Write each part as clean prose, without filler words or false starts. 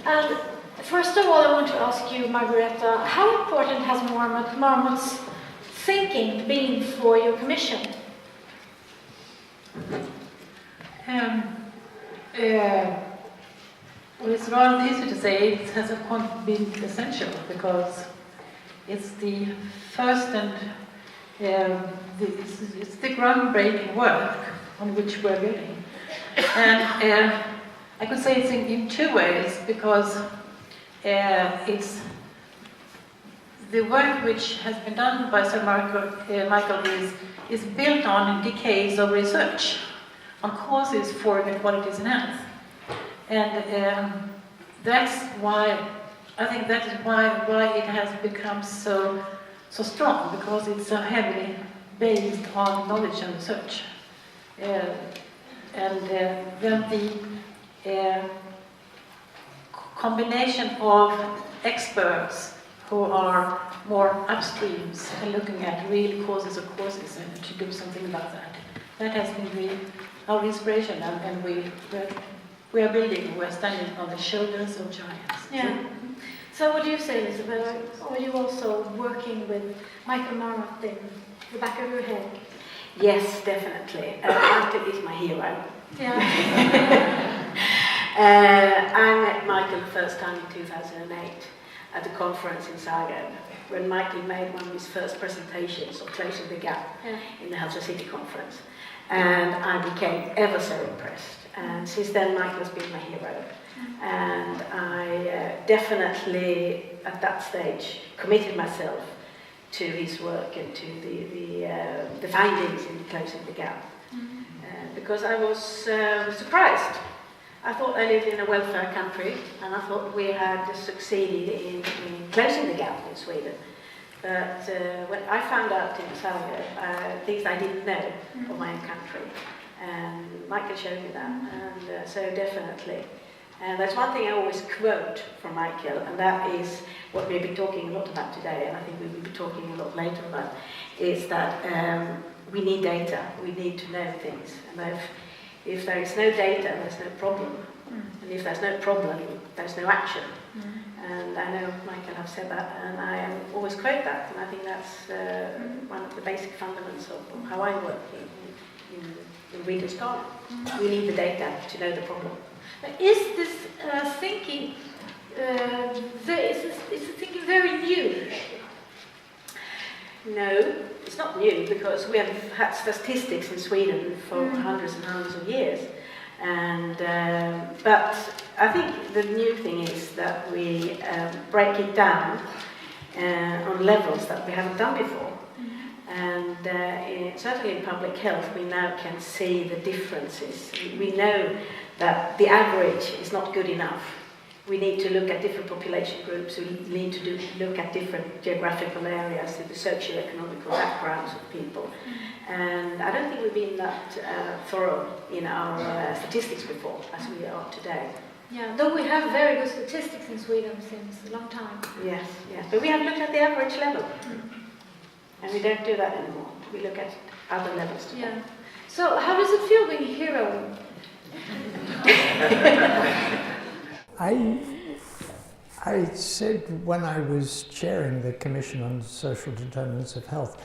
And first of all, I want to ask you, Margareta, how important has Marmot's thinking been for your commission? Well, it's rather easy to say it has been essential because it's the first and it's the groundbreaking work on which we're building. And I could say it's in two ways, because it's the work which has been done by Sir Michael is built on decades of research on causes for inequalities in health. And that's why, I think that is why it has become so strong, because it's so heavily based on knowledge and research. And then the combination of experts who are more upstreams and looking at real causes of causes and to do something about that. That has been our inspiration, and we are building, we're standing on the shoulders of giants. Yeah. So what do you say, Elisabeth? Are you also working with Michael Marmot in the back of your head? Yes, definitely. Michael is my hero. Yeah. I met Michael the first time in 2008 at a conference in Zagreb, when Michael made one of his first presentations of closing the gap in the Health City conference. And I became ever so impressed. And since then, Michael's been my hero. And I definitely, at that stage, committed myself to his work and to the findings in closing the gap. Because I was surprised. I thought I lived in a welfare country, and I thought we had succeeded in closing the gap in Sweden. But when I found out in Zagreb, things I didn't know of my own country, and Michael showed me that, and so definitely. And that's one thing I always quote from Michael, and that is what we've been talking a lot about today, and I think we will be talking a lot later about, is that we need data, we need to know things. And if there is no data, there's no problem. And if there's no problem, there's no action. And I know Michael have said that, and I always quote that, and I think that's one of the basic fundamentals of how I work in Region Skåne. We need the data to know the problem. Is this thinking thinking very new? No, it's not new, because we have had statistics in Sweden for hundreds and hundreds of years. And but I think the new thing is that we break it down on levels that we haven't done before. And certainly in public health, we now can see the differences. We know that the average is not good enough. We need to look at different population groups. We need to look at different geographical areas, the socio-economic backgrounds of people. And I don't think we've been that thorough in our statistics before, as we are today. Yeah, though we have very good statistics in Sweden since a long time. Yes, yes. But we have looked at the average level. And we don't do that anymore. We look at other levels today. Yeah. So how does it feel being a hero? I said when I was chairing the Commission on Social Determinants of Health,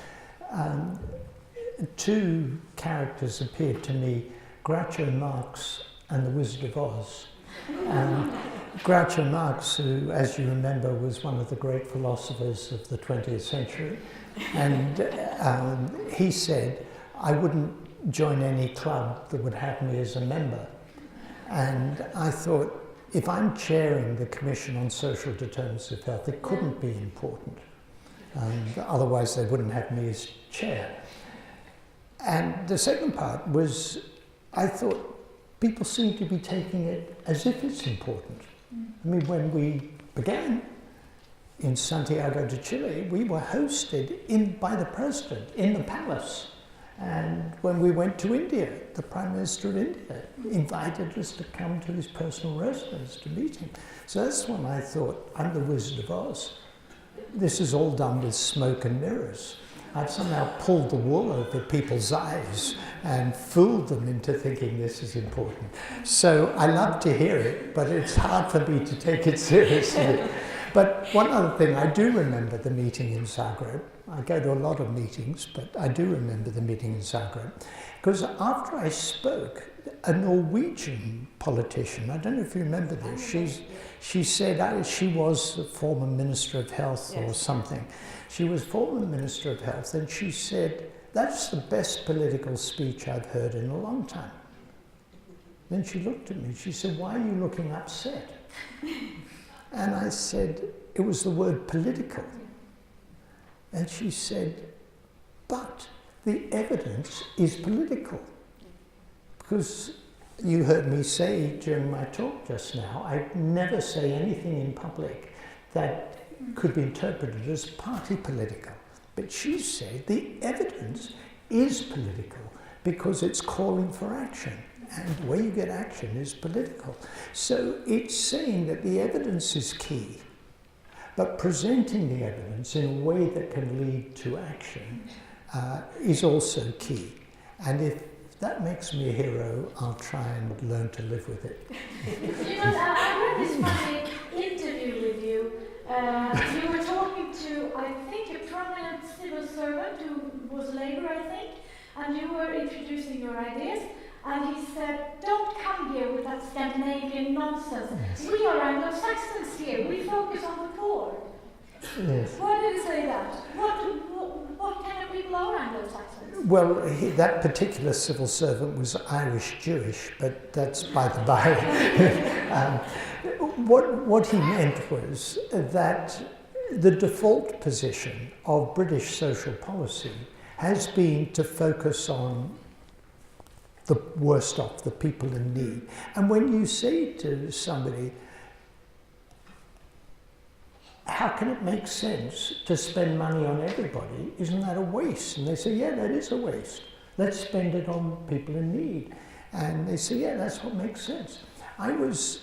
two characters appeared to me, Groucho Marx and the Wizard of Oz. Groucho Marx, who, as you remember, was one of the great philosophers of the 20th century, and he said, I wouldn't join any club that would have me as a member. And I thought, if I'm chairing the Commission on Social Determinants of Health, it couldn't be important. Otherwise, they wouldn't have me as chair. And the second part was, I thought people seem to be taking it as if it's important. I mean, when we began in Santiago de Chile, we were hosted by the president in the palace. And when we went to India, the Prime Minister of India invited us to come to his personal residence to meet him. So that's when I thought, I'm the Wizard of Oz. This is all done with smoke and mirrors. I've somehow pulled the wool over people's eyes and fooled them into thinking this is important. So I love to hear it, but it's hard for me to take it seriously. But one other thing, I do remember the meeting in Zagreb. I go to a lot of meetings, but I do remember the meeting in Zagreb. Because after I spoke, a Norwegian politician, I don't know if you remember this, she said she was a former Minister of Health or something. She was former Minister of Health, and she said, that's the best political speech I've heard in a long time. Then she looked at me, she said, why are you looking upset? And I said, it was the word political. And she said, but the evidence is political. Because you heard me say during my talk just now, I never say anything in public that could be interpreted as party political. But she said the evidence is political because it's calling for action. And where you get action is political. So it's saying that the evidence is key, but presenting the evidence in a way that can lead to action is also key. And if that makes me a hero, I'll try and learn to live with it. I read this funny interview with you. You were talking to, I think, a prominent civil servant who was Labour, I think, and you were introducing your ideas. And he said, don't come here with that Scandinavian nonsense. Yes. We are Anglo-Saxons here. We focus on the poor. Yes. Why did he say that? What kind of people are Anglo-Saxons? Well, that particular civil servant was Irish-Jewish, but that's by the by. What he meant was that the default position of British social policy has been to focus on the worst off, the people in need. And when you say to somebody, how can it make sense to spend money on everybody? Isn't that a waste? And they say, yeah, that is a waste. Let's spend it on people in need. And they say, yeah, that's what makes sense. I was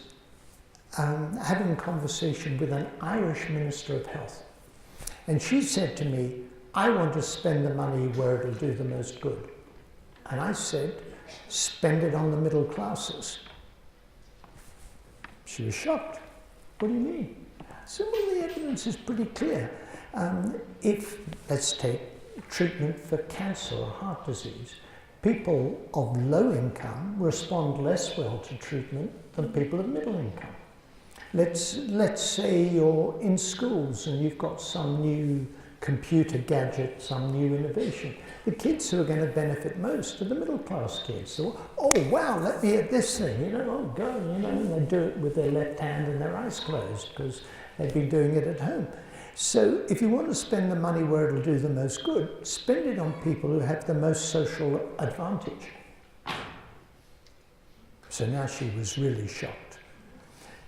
having a conversation with an Irish Minister of Health. And she said to me, I want to spend the money where it'll do the most good. And I said, spend it on the middle classes. She was shocked. What do you mean? So well, the evidence is pretty clear. If, let's take treatment for cancer or heart disease, people of low income respond less well to treatment than people of middle income. Let's say you're in schools and you've got some new computer gadget, some new innovation. The kids who are going to benefit most are the middle class kids. So, oh wow, let me at this thing, oh go, and they do it with their left hand and their eyes closed because they've been doing it at home. So if you want to spend the money where it'll do the most good, spend it on people who have the most social advantage. So now she was really shocked.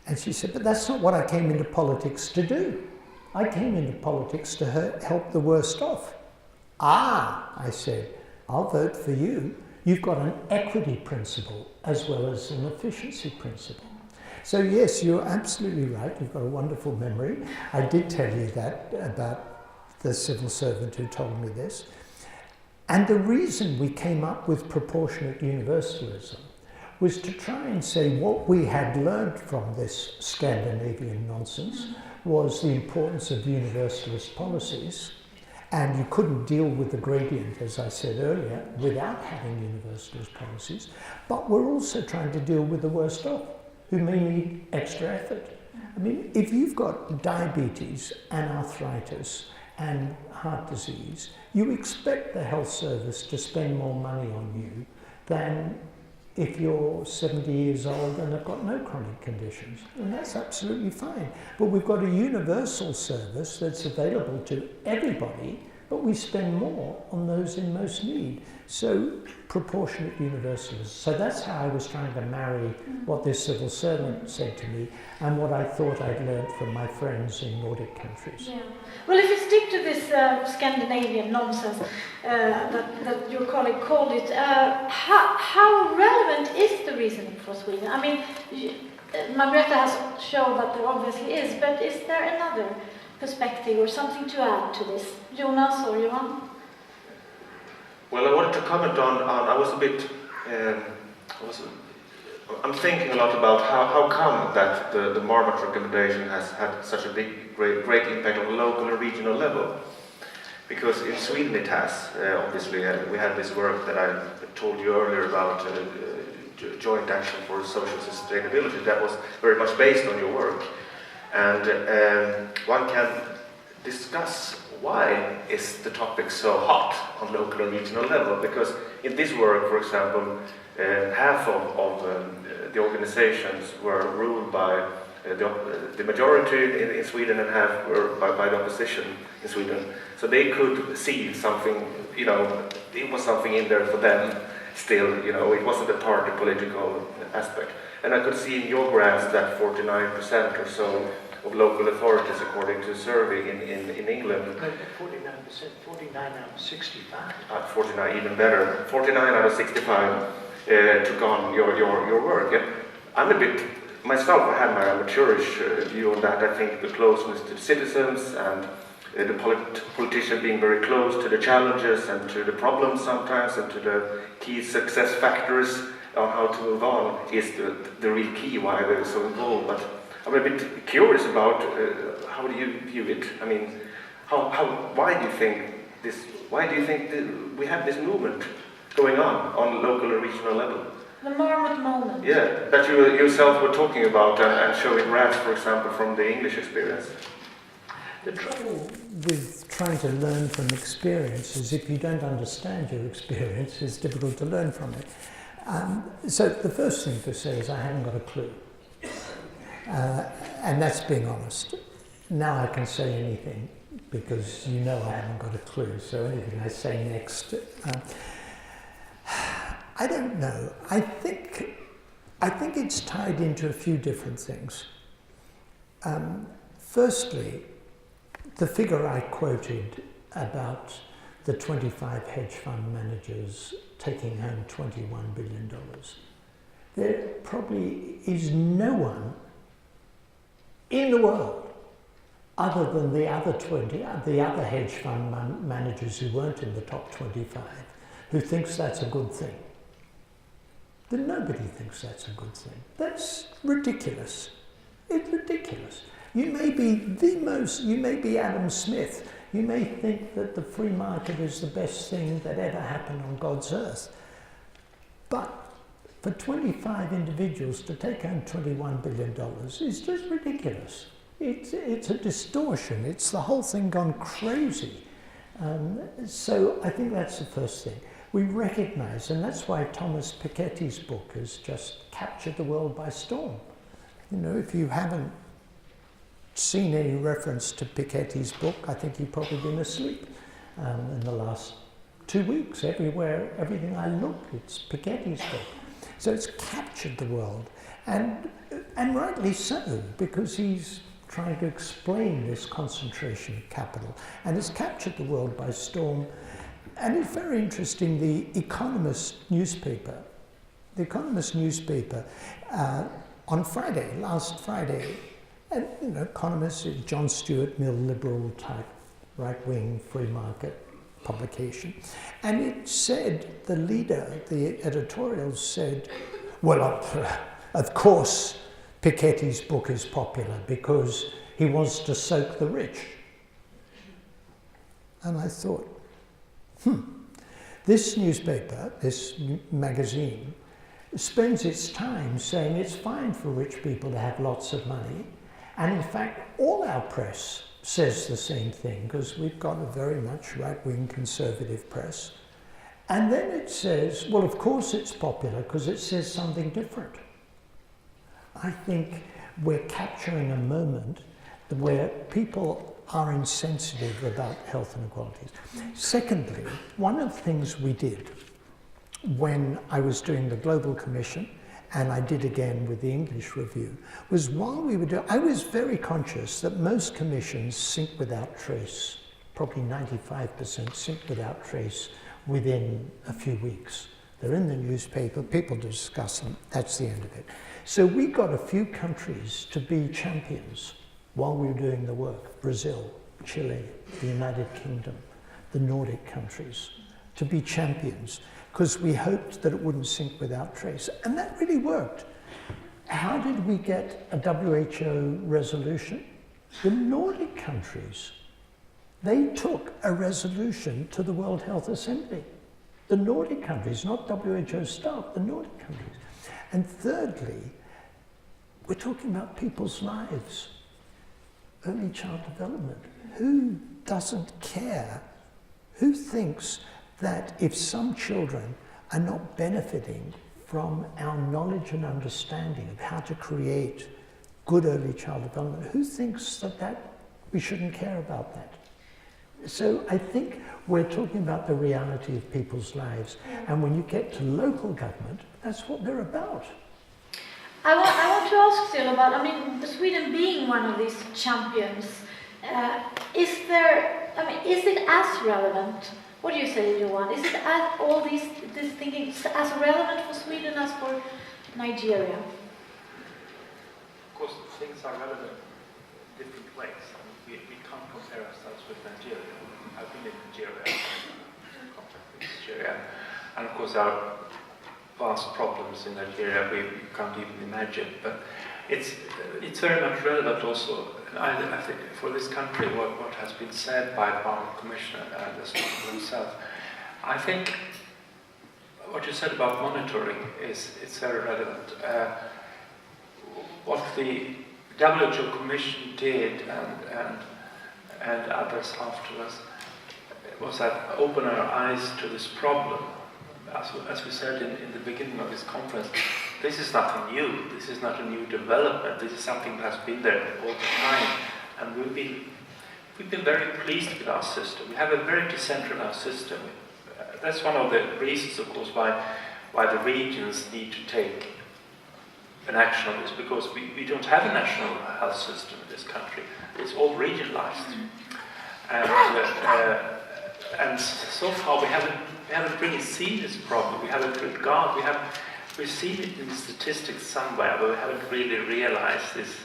And she said, but that's not what I came into politics to do. I came into politics to help the worst off. Ah, I said, I'll vote for you. You've got an equity principle as well as an efficiency principle. So yes, you're absolutely right. You've got a wonderful memory. I did tell you that about the civil servant who told me this. And the reason we came up with proportionate universalism was to try and say what we had learned from this Scandinavian nonsense was the importance of universalist policies. And you couldn't deal with the gradient, as I said earlier, without having universalist policies. But we're also trying to deal with the worst off, who may need extra effort. I mean, if you've got diabetes and arthritis and heart disease, you expect the health service to spend more money on you than if you're 70 years old and have got no chronic conditions. And that's absolutely fine. But we've got a universal service that's available to everybody, but we spend more on those in most need. So proportionate universalism. So that's how I was trying to marry what this civil servant said to me and what I thought I'd learned from my friends in Nordic countries. Yeah. Well, if you stick to this Scandinavian nonsense that your colleague called it, how relevant is the reasoning for Sweden? I mean, Margareta has shown that there obviously is, but is there another perspective or something to add to this? Jonas or Johan? Well, I wanted to comment on I was a bit, I'm thinking a lot about how come that the Marmot recommendation has had such a great impact on the local and regional level. Because in Sweden it has, obviously, we had this work that I told you earlier about joint action for social sustainability that was very much based on your work. And one can discuss why is the topic so hot on local and regional level, because in this work, for example, half of the organizations were ruled by the majority in Sweden and half were by the opposition in Sweden. So they could see something, it was something in there for them still, it wasn't a party political aspect. And I could see in your graphs that 49% or so of local authorities, according to a survey in England. 49%, 49 out of 65. 49, even better. 49 out of 65 took on your work. And I'm a bit, myself, I have my amateurish view on that. I think the closeness to the citizens and the politician being very close to the challenges and to the problems sometimes and to the key success factors on how to move on is the real key why they're so involved. But I'm a bit curious about how do you view it? I mean, why do you think this? Why do you think we have this movement going on local and regional level? The Marmot moment. Yeah, that you yourself were talking about and showing graphs, for example, from the English experience. The trouble with trying to learn from experience is if you don't understand your experience, it's difficult to learn from it. So the first thing to say is I haven't got a clue. And that's being honest. Now I can say anything because I haven't got a clue, so anything I say next. I don't know. I think it's tied into a few different things. Firstly, the figure I quoted about the 25 hedge fund managers taking home $21 billion. There probably is no one in the world, other than the other 20, the other hedge fund managers who weren't in the top 25, who thinks that's a good thing. Then nobody thinks that's a good thing. That's ridiculous. It's ridiculous. You may be Adam Smith. You may think that the free market is the best thing that ever happened on God's earth. But for 25 individuals to take home $21 billion is just ridiculous. It's a distortion. It's the whole thing gone crazy. So I think that's the first thing. We recognize, and that's why Thomas Piketty's book has just captured the world by storm. If you haven't seen any reference to Piketty's book, I think you've probably been asleep in the last 2 weeks. Everything I look, it's Piketty's book. So it's captured the world, and rightly so, because he's trying to explain this concentration of capital, and it's captured the world by storm. And it's very interesting, the Economist newspaper on Friday, last Friday, and Economist is John Stuart Mill, liberal type, right-wing, free market publication. And it said, the editorial said, well, of course, Piketty's book is popular because he wants to soak the rich. And I thought, this newspaper, this magazine, spends its time saying it's fine for rich people to have lots of money. And in fact, all our press says the same thing, because we've got a very much right-wing conservative press. And then it says, well, of course it's popular because it says something different. I think we're capturing a moment where people are insensitive about health inequalities. Secondly, one of the things we did when I was doing the Global Commission, and I did again with the English Review, was while we were doing, I was very conscious that most commissions sink without trace, probably 95% sink without trace within a few weeks. They're in the newspaper, people discuss them, that's the end of it. So we got a few countries to be champions while we were doing the work. Brazil, Chile, the United Kingdom, the Nordic countries, to be champions, because we hoped that it wouldn't sink without trace. And that really worked. How did we get a WHO resolution? The Nordic countries, they took a resolution to the World Health Assembly. The Nordic countries, not WHO staff, the Nordic countries. And thirdly, we're talking about people's lives. Early child development. Who doesn't care? Who thinks that if some children are not benefiting from our knowledge and understanding of how to create good early child development, who thinks that we shouldn't care about that? So I think we're talking about the reality of people's lives. And when you get to local government, that's what they're about. I want to ask still about, Sweden being one of these champions, is it as relevant? What do you say, Johan? Is it as all these thinking as relevant for Sweden as for Nigeria? Of course, things are relevant in different ways. We can't compare ourselves with Nigeria. I've been in Nigeria, in contact with Nigeria, and of course there are vast problems in Nigeria we can't even imagine. But it's very much relevant also. I think for this country, what has been said by the Marmot Commissioner and the speaker himself, I think what you said about monitoring is very relevant. What the WHO Commission did and others afterwards was that open our eyes to this problem. As we said in the beginning of this conference, this is nothing new. This is not a new development. This is something that has been there all the time, and we've been very pleased with our system. We have a very decentralized system. That's one of the reasons, of course, why the regions need to take an action on this, because we don't have a national health system in this country. It's all regionalized, and so far we haven't really seen this problem. We haven't regarded. We've seen it in the statistics somewhere, but we haven't really realized this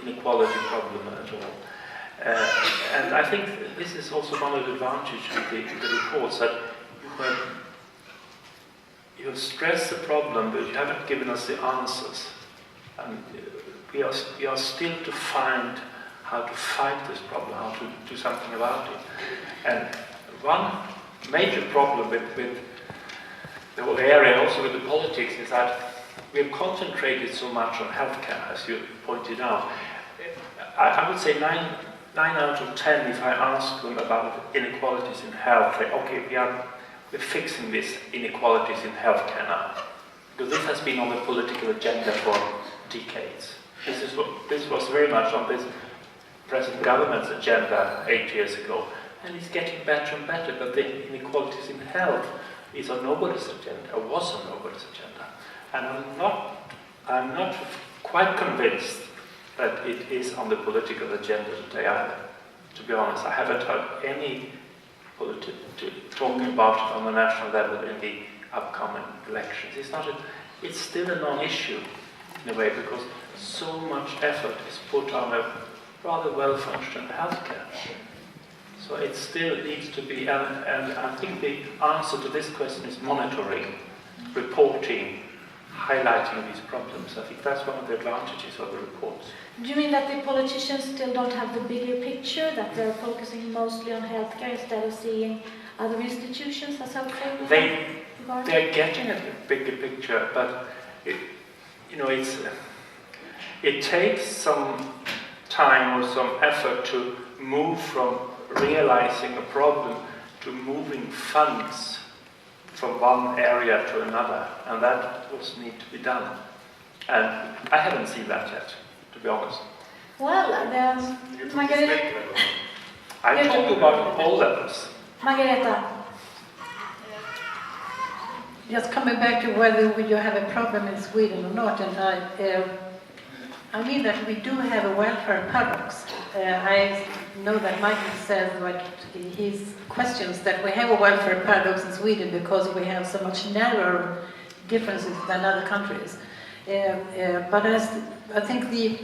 inequality problem at all. And I think this is also one of the advantages of the reports, that you have stressed the problem, but you haven't given us the answers. And we are still to find how to fight this problem, how to do something about it. And one major problem with the whole area, also with the politics, is that we have concentrated so much on healthcare, as you pointed out. I would say 9 out of 10, if I ask them about inequalities in health, say, okay, we're fixing these inequalities in healthcare now, because this has been on the political agenda for decades. This was very much on this present government's agenda 8 years ago, and it's getting better and better, but the inequalities in health is on nobody's agenda, or was on nobody's agenda. And I'm not quite convinced that it is on the political agenda today either. To be honest, I haven't heard any talking about it on the national level in the upcoming elections. It's still a non-issue in a way, because so much effort is put on a rather well-functioning healthcare. So it still needs to be, and I think the answer to this question is monitoring, reporting, highlighting these problems. I think that's one of the advantages of the reports. Do you mean that the politicians still don't have the bigger picture, that they're focusing mostly on healthcare instead of seeing other institutions as helpful? They're getting a bigger picture, but it takes some time or some effort to move from realizing a problem to moving funds from one area to another, and that was need to be done. And I haven't seen that yet, to be honest. Well, Margareta. I talk about all levels. Margareta. Just coming back to whether you have a problem in Sweden or not, and I mean that we do have a welfare paradox. I know that Michael says, like in his questions, that we have a welfare paradox in Sweden because we have so much narrower differences than other countries. But I think the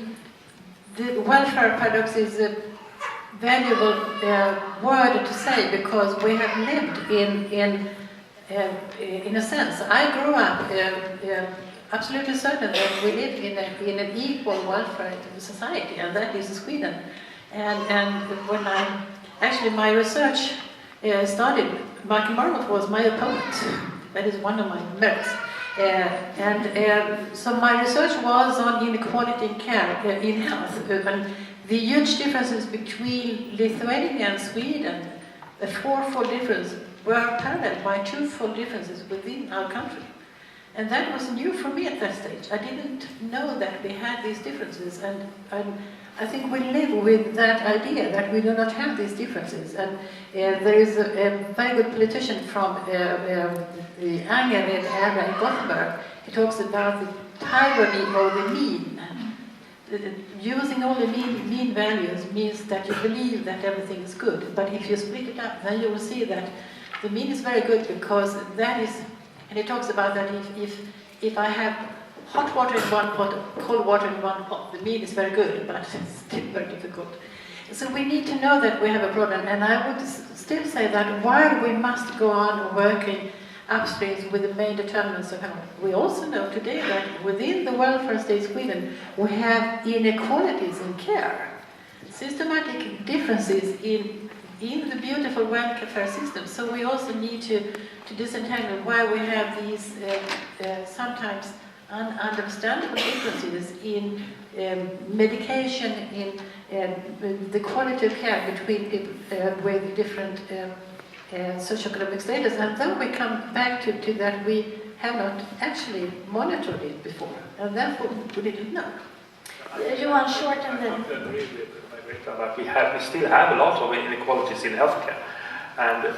welfare paradox is valuable word to say, because we have lived in a sense. I grew up absolutely certain that we live in an equal welfare society, and that is Sweden. And when my research started, Michael Marmot was my opponent. That is one of my merits. So my research was on inequality in care, in health, and the huge differences between Lithuania and Sweden, a fourfold difference, were paralleled by twofold differences within our country. And that was new for me at that stage. I didn't know that we had these differences, and I think we live with that idea that we do not have these differences. And there is a very good politician from the Anger area in Gothenburg. He talks about the tyranny of the mean. Using only mean values means that you believe that everything is good. But if you split it up, then you will see that the mean is very good, because that is, and he talks about that if I have hot water in one pot, cold water in one pot, the mean is very good, but it's still very difficult. So we need to know that we have a problem, and I would still say that while we must go on working upstream with the main determinants of health, we also know today that within the welfare state Sweden, we have inequalities in care, systematic differences in the beautiful welfare system. So we also need to disentangle why we have these sometimes ununderstandable differences in medication, in the quality of care between people with different socioeconomic status. And then we come back to that we have not actually monitored it before, and therefore we didn't know. Johan, short and then... We still have a lot of inequalities in healthcare, and it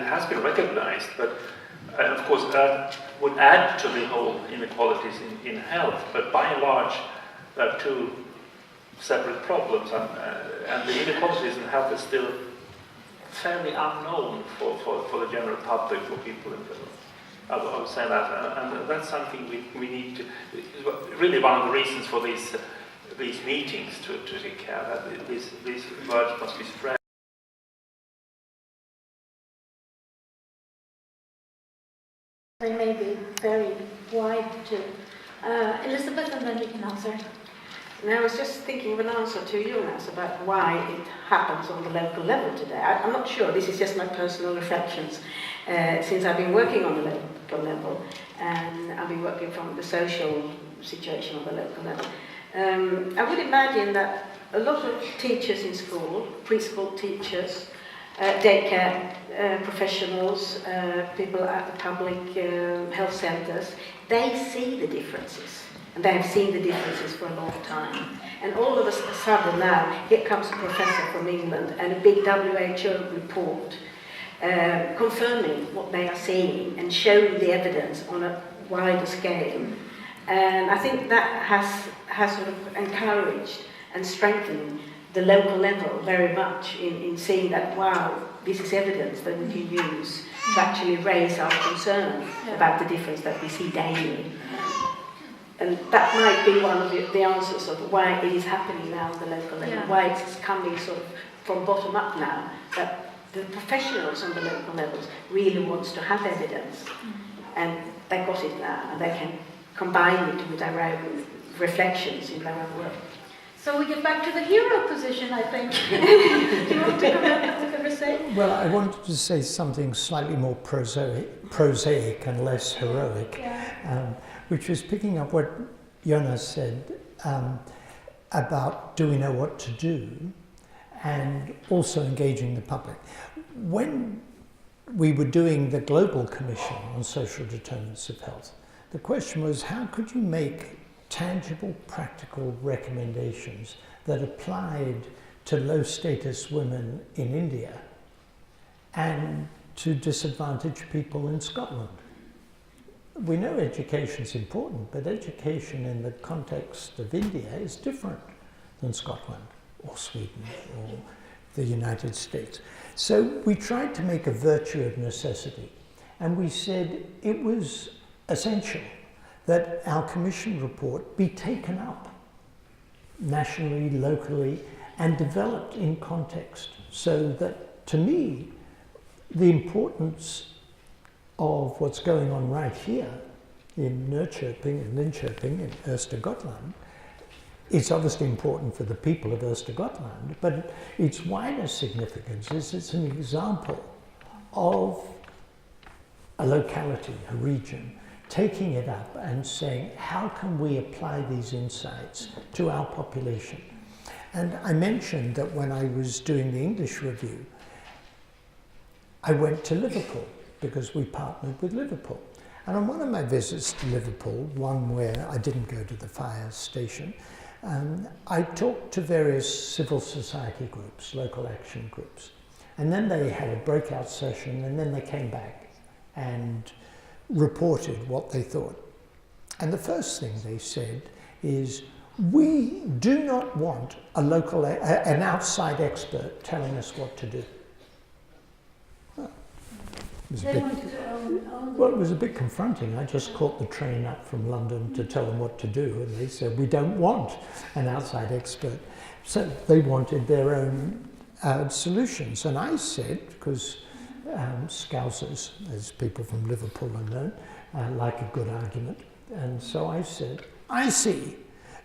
has been recognized. But of course, that would add to the whole inequalities in health. But by and large, there are two separate problems, and the inequalities in health is still fairly unknown for the general public, for people in the. I would say that, and that's something we need to. Really, one of the reasons for these meetings to take care that these words must be spread. They may be very wide too. Elisabeth, and then you can answer. And I was just thinking of an answer to Jonas about why it happens on the local level today. I'm not sure, this is just my personal reflections. Since I've been working on the local level, and I've been working from the social situation on the local level, I would imagine that a lot of teachers in school, preschool teachers, daycare professionals, people at the public health centres, they see the differences. And they have seen the differences for a long time. And all of a sudden now, here comes a professor from England and a big WHO report confirming what they are seeing and showing the evidence on a wider scale. And I think that has sort of encouraged and strengthened the local level very much in seeing that, wow, this is evidence that we can use to actually raise our concern about the difference that we see daily. And that might be one of the answers of why it is happening now on the local level, why it's coming sort of from bottom up now, that the professionals on the local levels really wants to have evidence, and they got it now, and they can combine it with their own reflections in their own work. So we get back to the hero position, I think. Do you want to comment on what you were saying? Well, I wanted to say something slightly more prosaic and less heroic, which was picking up what Jonas said about do we know what to do, and also engaging the public. When we were doing the Global Commission on Social Determinants of Health, the question was, how could you make tangible, practical recommendations that applied to low-status women in India and to disadvantaged people in Scotland? We know education is important, but education in the context of India is different than Scotland or Sweden or the United States. So we tried to make a virtue of necessity, and we said it was essential that our commission report be taken up nationally, locally, and developed in context. So that, to me, the importance of what's going on right here in Norrköping and Linköping in Östgötakommissionen is obviously important for the people of Östgötakommissionen, but its wider significance is it's an example of a locality, a region, taking it up and saying, how can we apply these insights to our population? And I mentioned that when I was doing the English review, I went to Liverpool because we partnered with Liverpool. And on one of my visits to Liverpool, one where I didn't go to the fire station, I talked to various civil society groups, local action groups. And then they had a breakout session, and then they came back and reported what they thought. And the first thing they said is, we do not want an outside expert telling us what to do. Well, it was a bit confronting. I just caught the train up from London to tell them what to do, and they said, we don't want an outside expert. So they wanted their own solutions. And I said, because Scousers, as people from Liverpool are known, like a good argument. And so I said, I see.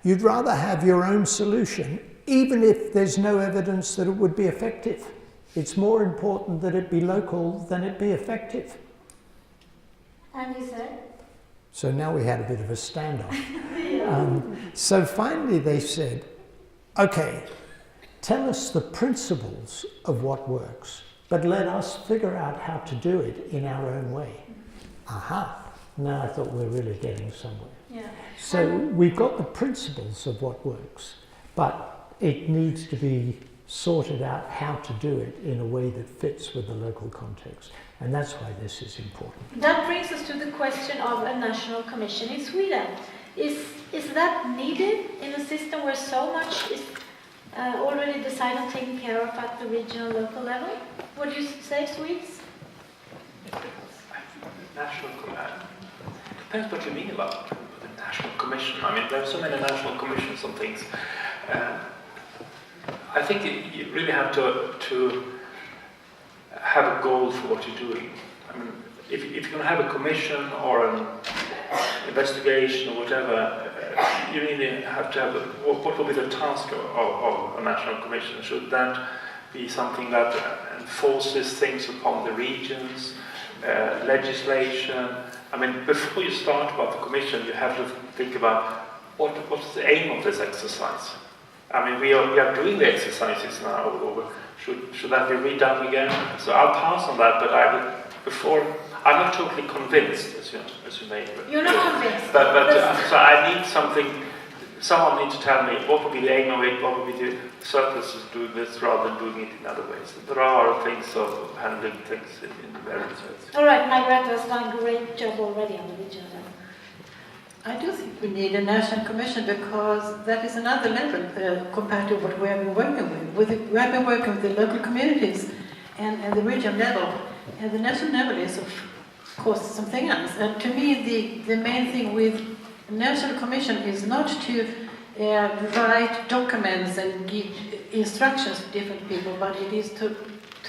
You'd rather have your own solution, even if there's no evidence that it would be effective. It's more important that it be local than it be effective. And he said? So now we had a bit of a standoff. So finally they said, okay, tell us the principles of what works, but let us figure out how to do it in our own way. Aha, now I thought we're really getting somewhere. Yeah. So we've got the principles of what works, but it needs to be sorted out how to do it in a way that fits with the local context. And that's why this is important. That brings us to the question of a national commission in Sweden. Is that needed in a system where so much is already decided and taken care of at the regional, local level? What do you say, Swedes? National commission. Depends what you mean about the national commission. I mean, there are so many national commissions on things. I think you really have to have a goal for what you're doing. I mean, if you're going to have a commission or an investigation or whatever, you really have to have what will be the task of a national commission. Should that be something that enforces things upon the regions, legislation? I mean, before you start about the commission, you have to think about what's the aim of this exercise. I mean, we are doing the exercises now, or should that be redone again? So I'll pass on that, but I'm not totally convinced, as you may. You're not convinced? But so I need someone needs to tell me what would be the aim of it, what would be the surplus of doing this rather than doing it in other ways. There are things of handling things in the various ways. All right, Margareta has done a great job already on the regional level. I do think we need a national commission because that is another level compared to what we have been working with. We have been working with the local communities and the regional level. And the national level is, of course, something else. And to me, the main thing with a national commission is not to write documents and give instructions to different people, but it is to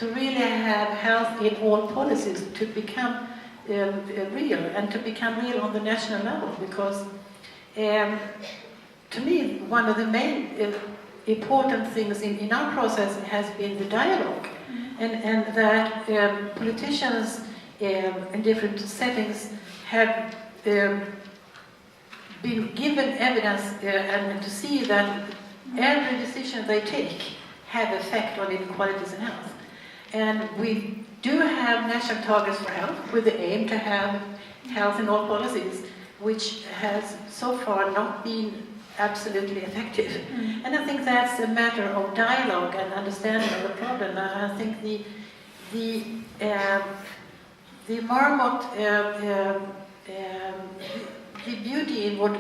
really have health in all policies to become real and to become real on the national level, because to me one of the main important things in our process has been the dialogue, and that politicians in different settings have been given evidence and to see that every decision they take have effect on inequalities in health. And we do have national targets for health with the aim to have health in all policies, which has so far not been absolutely effective. And I think that's a matter of dialogue and understanding of the problem. I think the Marmot, the beauty in what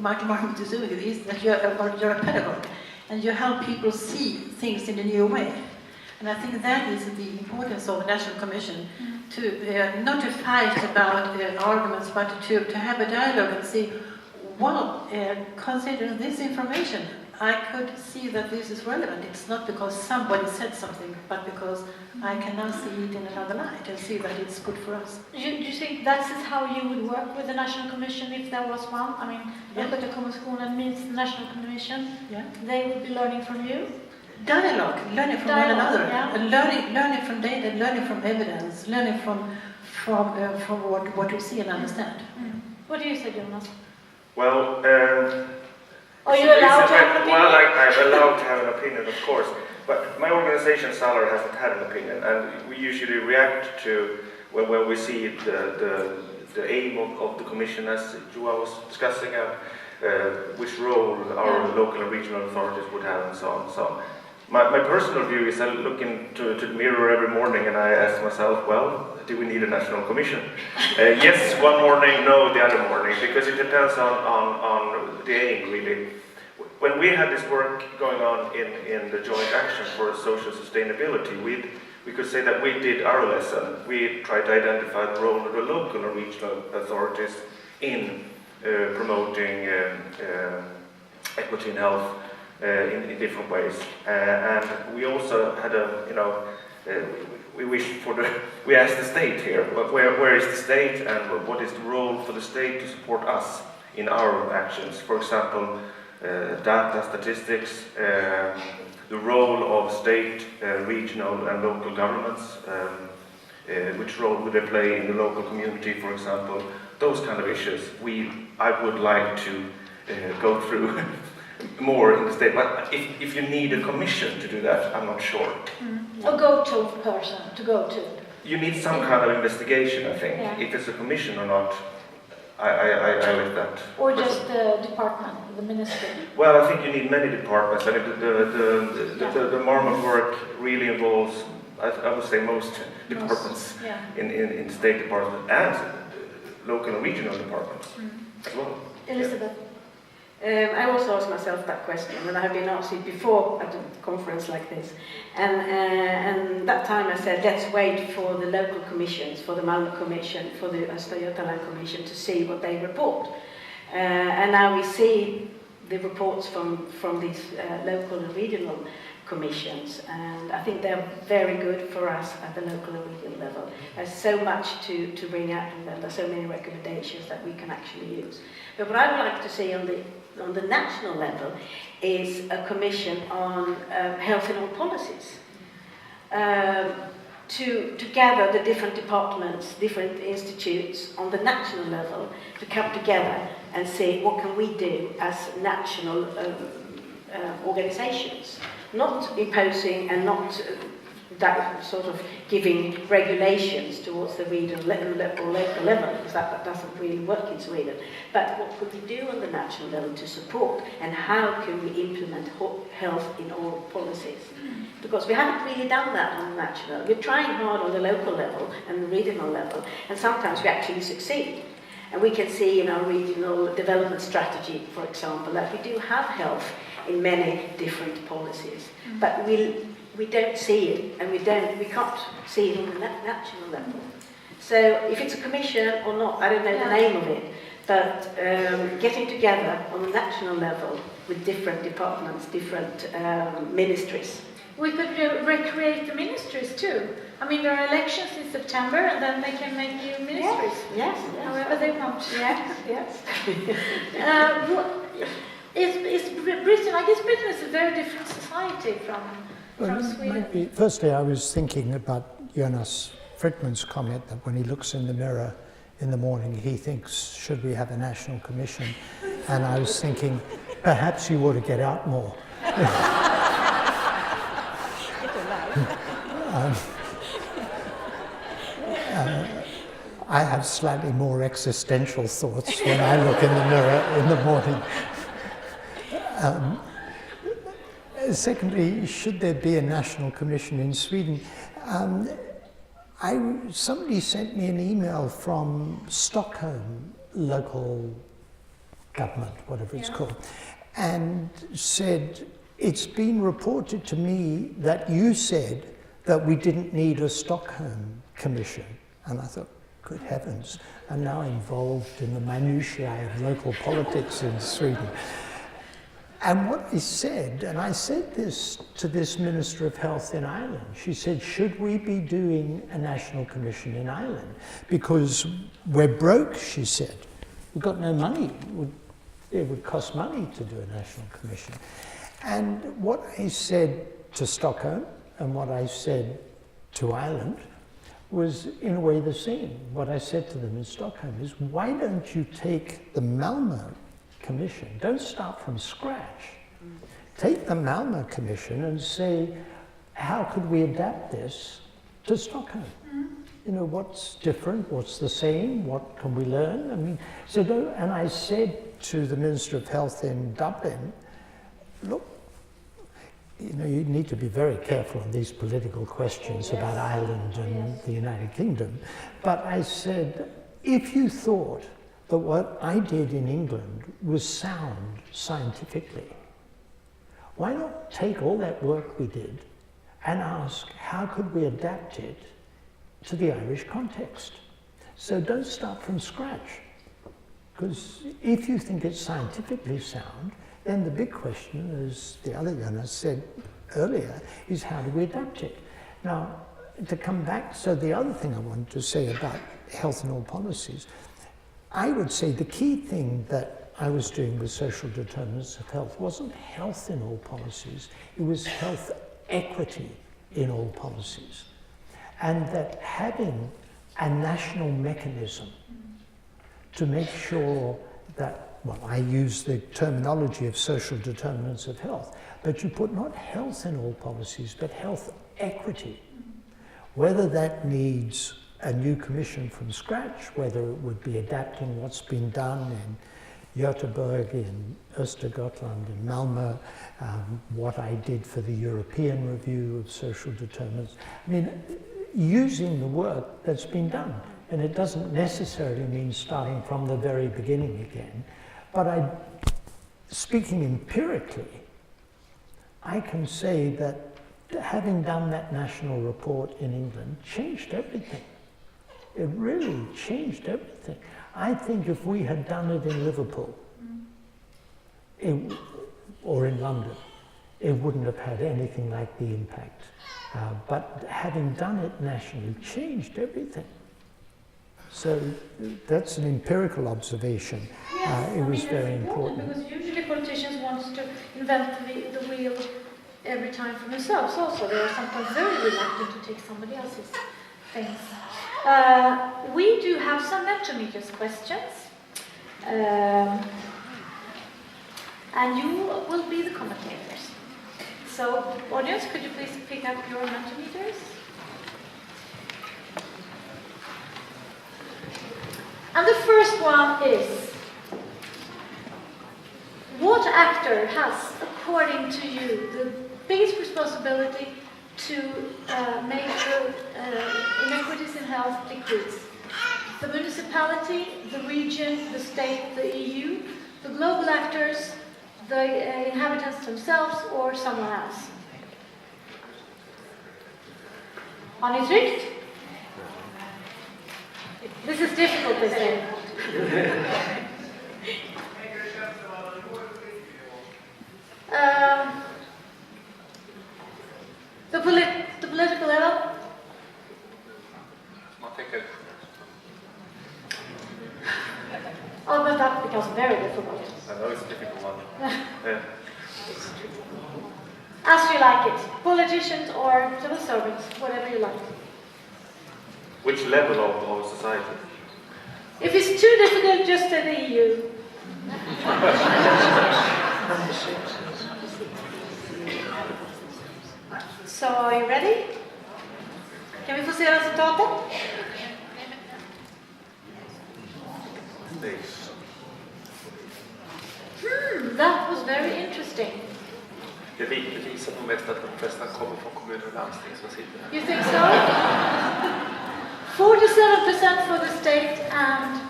Michael Marmot is doing is that you're a pedagogue and you help people see things in a new way. And I think that is the importance of a national commission, to not to fight about arguments, but to have a dialogue and see, well, considering this information, I could see that this is relevant. It's not because somebody said something, but because I can now see it in another light and see that it's good for us. Do you think that is how you would work with the National Commission if there was one? I mean, Östgötakommissionen means the National Commission. Yeah. They would be learning from you. Dialogue, learning from one Dialogue, another, yeah. and learning from data, learning from evidence, learning from what we see and understand. What do you say, Jonas? Well, Are you allowed to have an opinion? well, I'm allowed to have an opinion, of course. But my organization, Salar, hasn't had an opinion, and we usually react to when we see the aim of the Commission, as Johan was discussing, which role our local and regional authorities would have, and so on. So, my personal view is I look into the mirror every morning and I ask myself, well, do we need a national commission? Yes, one morning, no, the other morning, because it depends on the aim, really. When we had this work going on in the joint action for social sustainability, we could say that we did our lesson. We tried to identify the role of the local and regional authorities in promoting equity and health in different ways. And we also had we asked the state here, where is the state and what is the role for the state to support us in our actions? For example, data, statistics, the role of state, regional and local governments, which role would they play in the local community, for example, those kind of issues. I would like to go through more in the state, but if you need a commission to do that, I'm not sure. A go-to person to go to. You need some kind of investigation, I think. Yeah. If it's a commission or not, I like that. Or just the department, the ministry. Well, I think you need many departments. I think the Marmot work really involves, I would say, most departments in state departments and local and regional departments as well. Elisabeth. I also asked myself that question, and I have been asked it before at a conference like this. And that time I said, let's wait for the local commissions, for the Malmö Commission, for the Östgötaland Commission to see what they report. And now we see the reports from these local and regional commissions, and I think they're very good for us at the local and regional level. There's so much to bring out of them. There's so many recommendations that we can actually use. But what I would like to see on the national level is a commission on health in all policies. To gather the different departments, different institutes on the national level to come together and say what can we do as national organizations. Not imposing and not that sort of giving regulations towards the regional or local level, because that doesn't really work in Sweden. But what could we do on the national level to support, and how can we implement health in all policies? Because we haven't really done that on the national. We're trying hard on the local level and the regional level, and sometimes we actually succeed. And we can see in our regional development strategy, for example, that we do have health in many different policies, but we don't see it, and we can't see it on the national level. So if it's a commission or not, I don't know the name of it, but getting together on the national level with different departments, different ministries. We could recreate the ministries too. I mean, there are elections in September, and then they can make new ministries. Yes. However they want. Yes. Is Britain? I guess Britain is a very different society from Sweden. Firstly, I was thinking about Jonas Frykman's comment that when he looks in the mirror in the morning, he thinks, should we have a national commission? And I was thinking, perhaps you ought to get out more. I have slightly more existential thoughts when I look in the mirror in the morning. Secondly, should there be a national commission in Sweden? Somebody sent me an email from Stockholm local government, whatever it's called, and said, it's been reported to me that you said that we didn't need a Stockholm commission. And I thought, good heavens, I'm now involved in the minutiae of local politics in Sweden. And what I said, and I said this to this Minister of Health in Ireland, she said, should we be doing a national commission in Ireland? Because we're broke, she said. We've got no money. It would cost money to do a national commission. And what I said to Stockholm and what I said to Ireland was in a way the same. What I said to them in Stockholm is, why don't you take the Malmö Commission, don't start from scratch. Take the Malmö Commission and say, how could we adapt this to Stockholm? You know, what's different, what's the same, what can we learn? I mean, and I said to the Minister of Health in Dublin, look, you know, you need to be very careful on these political questions about Ireland and the United Kingdom. But I said, if you thought that what I did in England was sound scientifically, why not take all that work we did and ask, how could we adapt it to the Irish context? So don't start from scratch. Because if you think it's scientifically sound, then the big question, as the other Jonas said earlier, is how do we adapt it? Now, to come back, so the other thing I wanted to say about health and all policies, I would say the key thing that I was doing with social determinants of health wasn't health in all policies, it was health equity in all policies. And that having a national mechanism to make sure that, well, I use the terminology of social determinants of health, but you put not health in all policies, but health equity. Whether that needs a new commission from scratch, whether it would be adapting what's been done in Göteborg, in Östgötakommissionen, in Malmö, what I did for the European review of social determinants. I mean, using the work that's been done. And it doesn't necessarily mean starting from the very beginning again. But speaking empirically, I can say that having done that national report in England changed everything. It really changed everything. I think if we had done it in Liverpool or in London, it wouldn't have had anything like the impact. But having done it nationally changed everything. So that's an empirical observation. Yes, it was very important. Because usually politicians want to invent the wheel every time for themselves also. They are sometimes very reluctant to take somebody else's things. We do have some Mentimeters questions. And you will be the commentators. So, audience, could you please pick up your Mentimeters? And the first one is, what actor has, according to you, the biggest responsibility to make the inequities in health decrease? The municipality, the region, the state, the EU, the global actors, the inhabitants themselves, or someone else? Har ni tryckt? This is difficult, they say. The political level? Oh, but that becomes very difficult. I know it's a difficult one. Yeah. As you like it. Politicians or civil servants, whatever you like. Which level of society? If it's too difficult, just say the EU. So, are you ready? Kan vi få se resultatet? That was very interesting. Det visar nog mest att de flesta kommer från kommuner och landsting som sitter här. You think so? 47% for the state and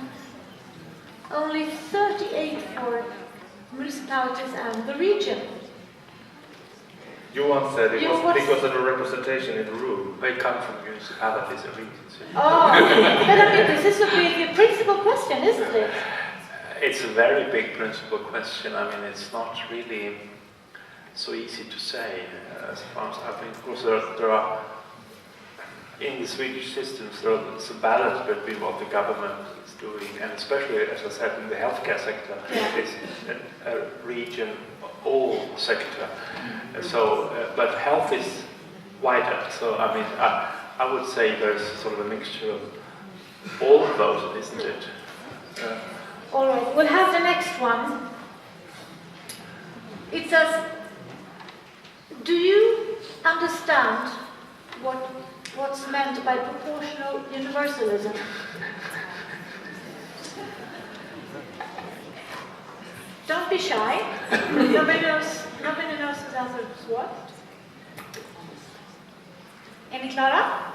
only 38% for municipalities and the region. Johan said it was because of the representation in the room. They come from municipalities and regions. Oh, but I mean, this is a big principal question, isn't it? It's a very big principal question. I mean, it's not really so easy to say. As far as I think, of course, there are in the Swedish systems there's a balance between what the government is doing, and especially, as I said, in the healthcare sector, it's a region, all sector. So, but health is wider. So, I mean, I would say there's sort of a mixture of all of those, isn't it? All right, we'll have the next one. It says, do you understand what's meant by proportional universalism? Don't be shy. Nobody knows the answer to what. Är ni klara?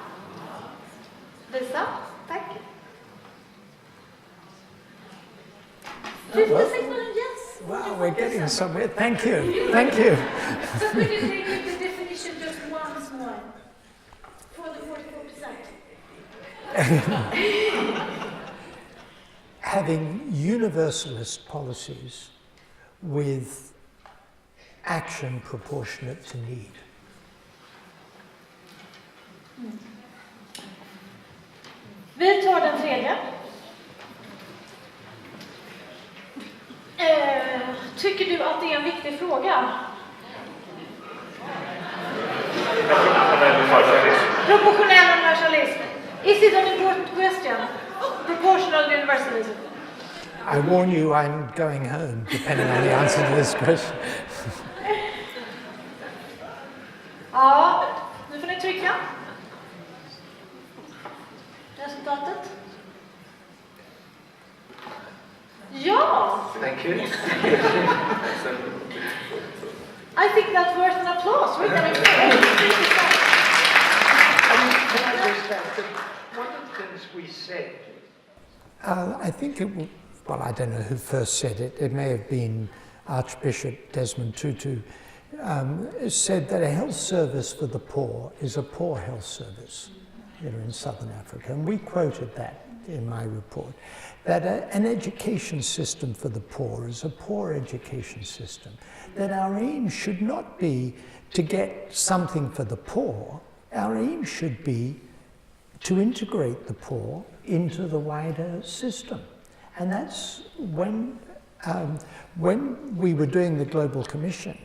Visa. Tack. 56 million, yes. Well, we're getting somewhere. Thank you. Thank you. So could you take the definition just once more for the 44%? Having universalist policies with action proportionate to need. Vi tar den tredje. Tycker du att det är en viktig fråga? Proportionell universalism. Is it an important question? Proportional universalism. I warn you, I'm going home, depending on the answer to this question. Ja, nu får ni trycka. Resultatet. Ja! Thank you. I think that's worth an applause. We're going One of the things we said. I think it, well, I don't know who first said it. It may have been Archbishop Desmond Tutu. Said that a health service for the poor is a poor health service here in Southern Africa. And we quoted that in my report. That an education system for the poor is a poor education system. That our aim should not be to get something for the poor. Our aim should be to integrate the poor into the wider system. And that's when we were doing the Global Commission,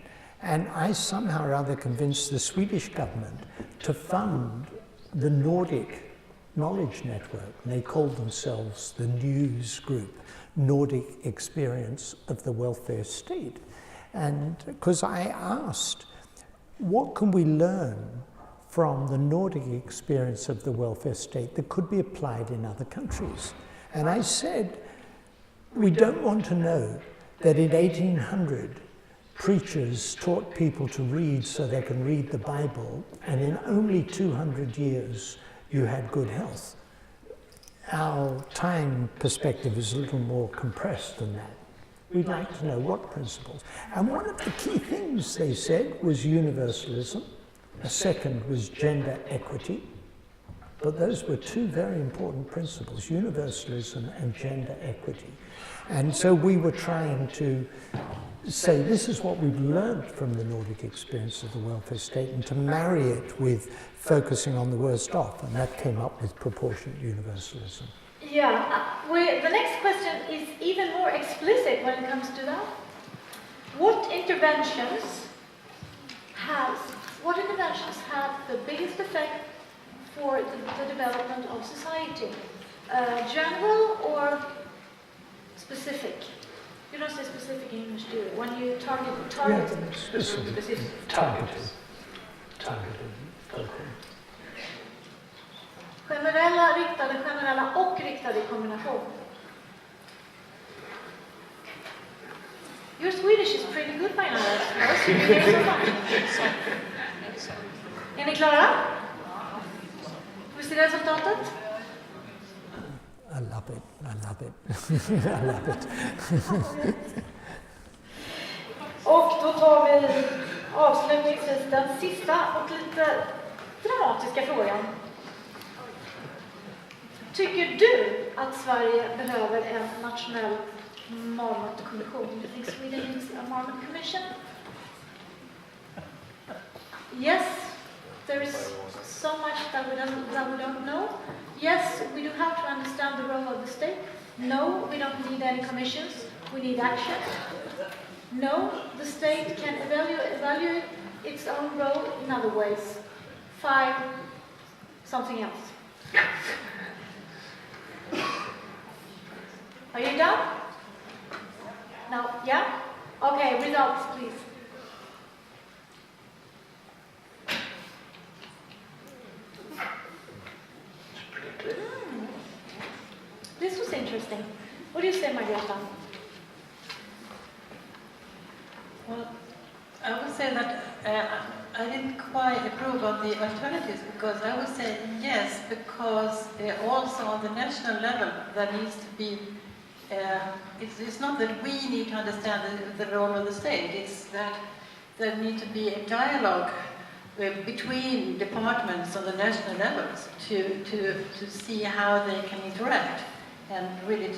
and I somehow or other convinced the Swedish government to fund the Nordic Knowledge Network. They called themselves the News Group, Nordic Experience of the Welfare State. And because I asked, what can we learn from the Nordic experience of the welfare state that could be applied in other countries? And I said, we don't want to know that in 1800 preachers taught people to read so they can read the Bible, and in only 200 years you had good health. Our time perspective is a little more compressed than that. We'd like to know what principles. And one of the key things they said was universalism. A second was gender equity. But those were two very important principles, universalism and gender equity. And so we were trying to say this is what we've learned from the Nordic experience of the welfare state, and to marry it with focusing on the worst off, and that came up with proportionate universalism. Yeah, the next question is even more explicit when it comes to that. What interventions have the biggest effect for the development of society? General or specific? You don't say specific in English, do you? When you target specific. Targeted. Generella, riktade, generella och riktade i kombination. Your Swedish is pretty good by now, I suppose. Är ni klara? Får vi se resultatet? I love it. I love it. Och då tar vi avslutningsvis den sista och lite dramatiska frågan. Tycker du att Sverige behöver en nationell Marmot Commission. Do you think Sweden needs a Marmot Commission? Yes, there is so much that we don't know. Yes, we do have to understand the role of the state. No, we don't need any commissions. We need action. No, the state can evaluate its own role in other ways. 5, something else. Are you done? No? Yeah? Okay, results, please. This was interesting. What do you say, Margareta? Well, I would say that I didn't quite approve of the alternatives, because I would say yes, because also on the national level there needs to be, it's not that we need to understand the role of the state, it's that there needs to be a dialogue between departments on the national levels to see how they can interact and really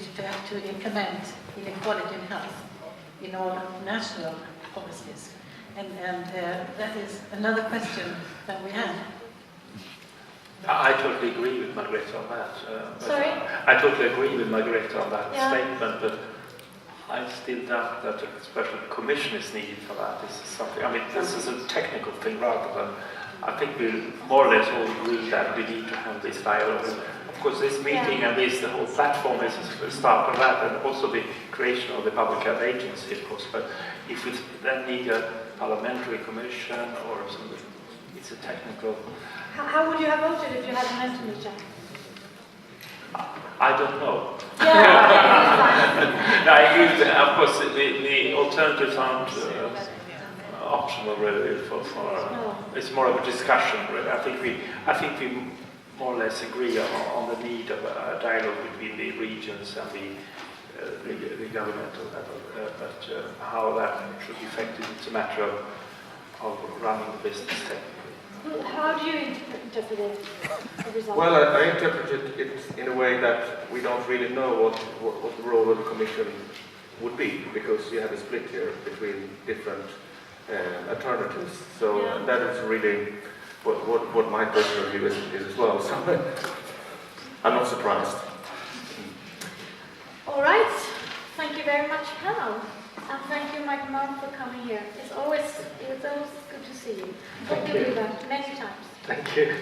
to implement inequality in health in all national policies. And that is another question that we have. I totally agree with Margareta on that. Sorry? I totally agree with Margareta on that Yeah. statement, but I still doubt that a special commission is needed for that. This is something, I mean, this is a technical thing rather than, I think we more or less all agree that we need to have this dialogue. Of course, this meeting and this, the whole platform is a start of that, and also the creation of the public health agency, of course. But if we then need a parliamentary commission or something, it's a technical. How would you have voted if you had a mental meeting? I don't know. Yeah. No, I agree with that. Of course, the alternatives aren't optional really. It's more of a discussion. Really. I think we more or less agree on the need of a dialogue between the regions and the governmental level. But how that should be effective, it's a matter of running the business technically. How do you interpret it? The result? Well, I interpreted it in a way that we don't really know what the role of the Commission would be, because you have a split here between different alternatives. So that is really what my personal view is as well. So I'm not surprised. All right. Thank you very much, panel. And thank you, Mike Mark, for coming here. It's always good to see you. Hope you'll do that many times. Thank you.